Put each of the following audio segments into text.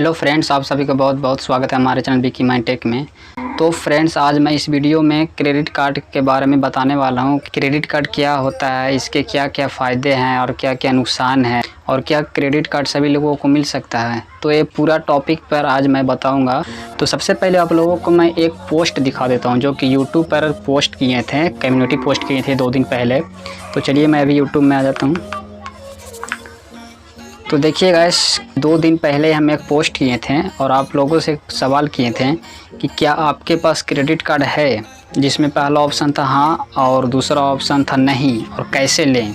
Hello friends, आप सभी का बहुत बहुत स्वागत है हमारे चैनल विकी माइंड टेक में। तो फ्रेंड्स, आज मैं इस वीडियो में क्रेडिट कार्ड के बारे में बताने वाला हूँ। क्रेडिट कार्ड क्या होता है, इसके क्या क्या फ़ायदे हैं और क्या क्या नुकसान है, और क्या क्रेडिट कार्ड सभी लोगों को मिल सकता है। तो ये पूरा टॉपिक पर आज मैं बताऊँगा। तो सबसे पहले आप लोगों को मैं एक पोस्ट दिखा देता हूँ जो कि यूट्यूब पर पोस्ट किए थे, कम्युनिटी पोस्ट किए थे 2 दिन पहले। तो चलिए मैं अभी यूट्यूब में आ जाता हूँ। तो देखिए गाइस, 2 दिन पहले हम एक पोस्ट किए थे और आप लोगों से सवाल किए थे कि क्या आपके पास क्रेडिट कार्ड है, जिसमें पहला ऑप्शन था हाँ और दूसरा ऑप्शन था नहीं, और कैसे लें।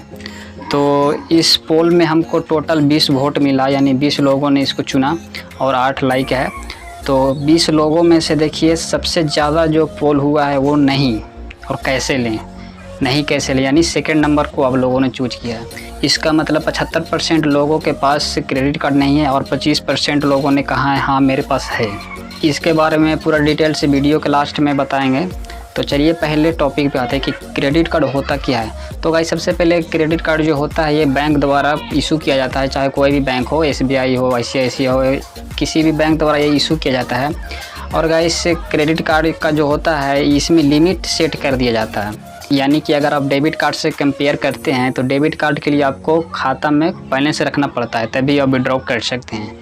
तो इस पोल में हमको टोटल 20 वोट मिला, यानी 20 लोगों ने इसको चुना और 8 लाइक है। तो 20 लोगों में से देखिए सबसे ज़्यादा जो पोल हुआ है वो नहीं और कैसे लें, नहीं कैसे लें, यानी सेकंड नंबर को आप लोगों ने चूज किया है। इसका मतलब 75% लोगों के पास क्रेडिट कार्ड नहीं है और 25% लोगों ने कहा है हाँ मेरे पास है। इसके बारे में पूरा डिटेल से वीडियो के लास्ट में बताएंगे। तो चलिए पहले टॉपिक पे आते हैं कि क्रेडिट कार्ड होता क्या है। तो गाइस, सबसे पहले क्रेडिट कार्ड जो होता है ये बैंक द्वारा इशू किया जाता है, चाहे कोई भी बैंक हो, SBI हो, ICICI हो, किसी भी बैंक द्वारा ये इशू किया जाता है। और गाइस, क्रेडिट कार्ड का जो होता है इसमें लिमिट सेट कर दिया जाता है, यानी कि अगर आप डेबिट कार्ड से कंपेयर करते हैं तो डेबिट कार्ड के लिए आपको खाता में बैलेंस रखना पड़ता है, तभी आप विड्रॉ कर सकते हैं।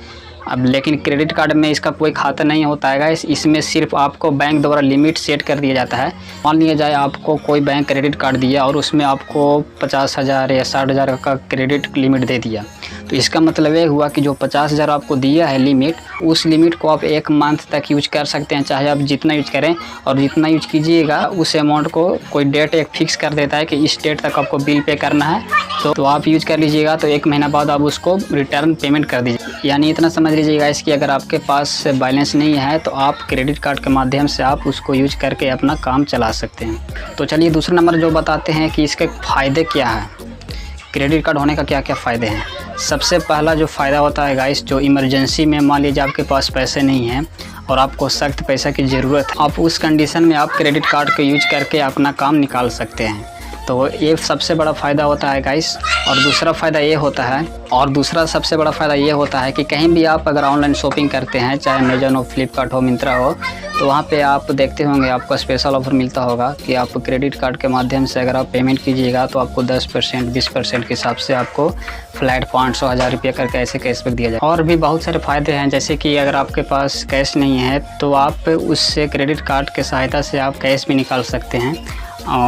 अब लेकिन क्रेडिट कार्ड में इसका कोई खाता नहीं होता है गाइस, इसमें सिर्फ आपको बैंक द्वारा लिमिट सेट कर दिया जाता है। मान लिया जाए आपको कोई बैंक क्रेडिट कार्ड दिया और उसमें आपको 50,000 या 60,000 का क्रेडिट लिमिट दे दिया, तो इसका मतलब ये हुआ कि जो 50,000 आपको दिया है लिमिट, उस लिमिट को आप 1 मंथ तक यूज कर सकते हैं, चाहे आप जितना यूज करें। और जितना यूज कीजिएगा उस अमाउंट को कोई डेट एक फिक्स कर देता है कि इस डेट तक आपको बिल पे करना है, तो आप यूज कर लीजिएगा। तो 1 महीना बाद आप उसको रिटर्न पेमेंट कर दीजिए। यानी इतना समझ लीजिएगा इसकी, अगर आपके पास बैलेंस नहीं है तो आप क्रेडिट कार्ड के माध्यम से आप उसको यूज करके अपना काम चला सकते हैं। तो चलिए दूसरा नंबर जो बताते हैं कि इसके फ़ायदे क्या है, क्रेडिट कार्ड होने का क्या क्या फ़ायदे हैं। सबसे पहला जो फ़ायदा होता है गाइस, जो इमरजेंसी में मान लीजिए आपके पास पैसे नहीं हैं और आपको सख्त पैसा की ज़रूरत है, आप उस कंडीशन में आप क्रेडिट कार्ड का यूज करके अपना काम निकाल सकते हैं। तो ये सबसे बड़ा फ़ायदा होता है गाइस। और दूसरा फ़ायदा ये होता है, और दूसरा सबसे बड़ा फ़ायदा ये होता है कि कहीं भी आप अगर ऑनलाइन शॉपिंग करते हैं, चाहे अमेजन हो, फ्लिपकार्ट हो, मिंत्रा हो, तो वहाँ पे आप देखते होंगे आपको स्पेशल ऑफ़र मिलता होगा कि आप क्रेडिट कार्ड के माध्यम से अगर आप पेमेंट कीजिएगा तो आपको 10% 20% के हिसाब से आपको फ्लैट 500 1000 रुपये करके ऐसे कैशबैक दिया जाए। और भी बहुत सारे फ़ायदे हैं, जैसे कि अगर आपके पास कैश नहीं है तो आप उससे क्रेडिट कार्ड की सहायता से आप कैश भी निकाल सकते हैं।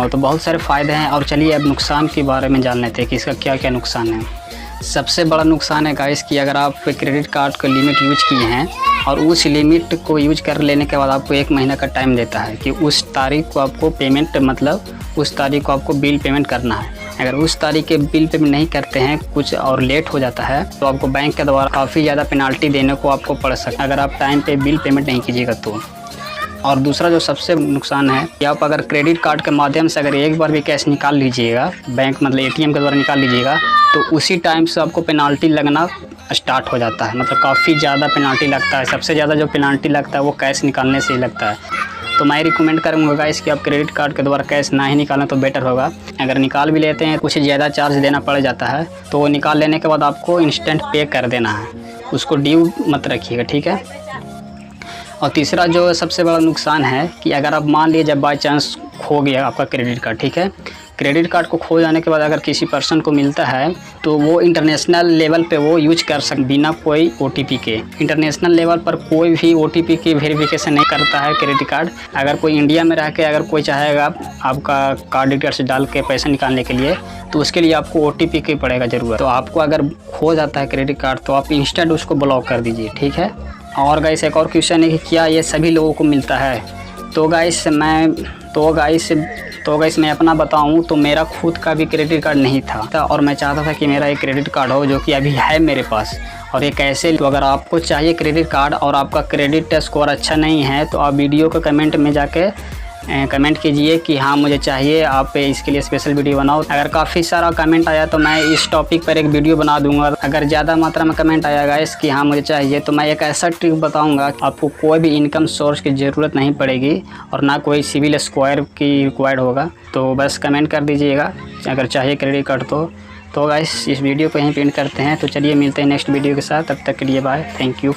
तो बहुत सारे फ़ायदे हैं। और चलिए अब नुकसान के बारे में जान लेते हैं कि इसका क्या क्या नुकसान है। सबसे बड़ा नुकसान है गाइस कि अगर आप क्रेडिट कार्ड का लिमिट यूज किए हैं और उस लिमिट को यूज कर लेने के बाद आपको 1 महीना का टाइम देता है कि उस तारीख को आपको पेमेंट, मतलब उस तारीख को आपको बिल पेमेंट करना है। अगर उस तारीख के बिल पेमेंट नहीं करते हैं, कुछ और लेट हो जाता है, तो आपको बैंक के द्वारा काफ़ी ज़्यादा पेनाल्टी देने को आपको पड़ सकता है अगर आप टाइम पे बिल पेमेंट नहीं कीजिएगा तो। और दूसरा जो सबसे नुकसान है कि आप अगर क्रेडिट कार्ड के माध्यम से अगर एक बार भी कैश निकाल लीजिएगा, बैंक मतलब ATM के द्वारा निकाल लीजिएगा, तो उसी टाइम से आपको पेनाल्टी लगना स्टार्ट हो जाता है। मतलब काफ़ी ज़्यादा पेनाल्टी लगता है। सबसे ज़्यादा जो पेनाल्टी लगता है वो कैश निकालने से ही लगता है। तो मैं रिकमेंड करूँगा गाइस कि आप क्रेडिट कार्ड के द्वारा कैश ना ही निकालें तो बेटर होगा। अगर निकाल भी लेते हैं कुछ ज़्यादा चार्ज देना पड़ जाता है, तो वो निकाल लेने के बाद आपको इंस्टेंट पे कर देना है, उसको ड्यू मत रखिएगा, ठीक है। और तीसरा जो सबसे बड़ा नुकसान है कि अगर आप मान लीजिए जब बाई चांस खो गया आपका क्रेडिट कार्ड, ठीक है, क्रेडिट कार्ड को खो जाने के बाद अगर किसी पर्सन को मिलता है तो वो इंटरनेशनल लेवल पे वो यूज कर सकते बिना कोई OTP के। इंटरनेशनल लेवल पर कोई भी OTP की वेरिफिकेशन नहीं करता है क्रेडिट कार्ड। अगर कोई इंडिया में रह के अगर कोई चाहेगा आपका कार्ड डिटेल्स डाल के पैसा निकालने के लिए, तो उसके लिए आपको OTP की पड़ेगा ज़रूरत। तो आपको अगर खो जाता है क्रेडिट कार्ड तो आप इंस्टेंट उसको ब्लॉक कर दीजिए, ठीक है। और गाइस एक और क्वेश्चन है कि क्या ये सभी लोगों को मिलता है। तो गाइस मैं अपना बताऊं तो मेरा खुद का भी क्रेडिट कार्ड नहीं था और मैं चाहता था कि मेरा एक क्रेडिट कार्ड हो, जो कि अभी है मेरे पास। और ये कैसे, तो अगर आपको चाहिए क्रेडिट कार्ड और आपका क्रेडिट स्कोर अच्छा नहीं है तो आप वीडियो के कमेंट में जाके कमेंट कीजिए कि हाँ मुझे चाहिए, आप इसके लिए स्पेशल वीडियो बनाओ। अगर काफ़ी सारा कमेंट आया तो मैं इस टॉपिक पर एक वीडियो बना दूंगा। अगर ज़्यादा मात्रा में कमेंट आएगा इसकी हाँ मुझे चाहिए, तो मैं एक ऐसा ट्रिक बताऊंगा, आपको कोई भी इनकम सोर्स की ज़रूरत नहीं पड़ेगी और ना कोई सिविल स्कोर की रिक्वायर्ड होगा। तो बस कमेंट कर दीजिएगा अगर चाहिए क्रेडिट कार्ड तो गाइस इस वीडियो को यहीं पे एंड करते हैं। तो चलिए मिलते हैं नेक्स्ट वीडियो के साथ, तब तक के लिए बाय, थैंक यू।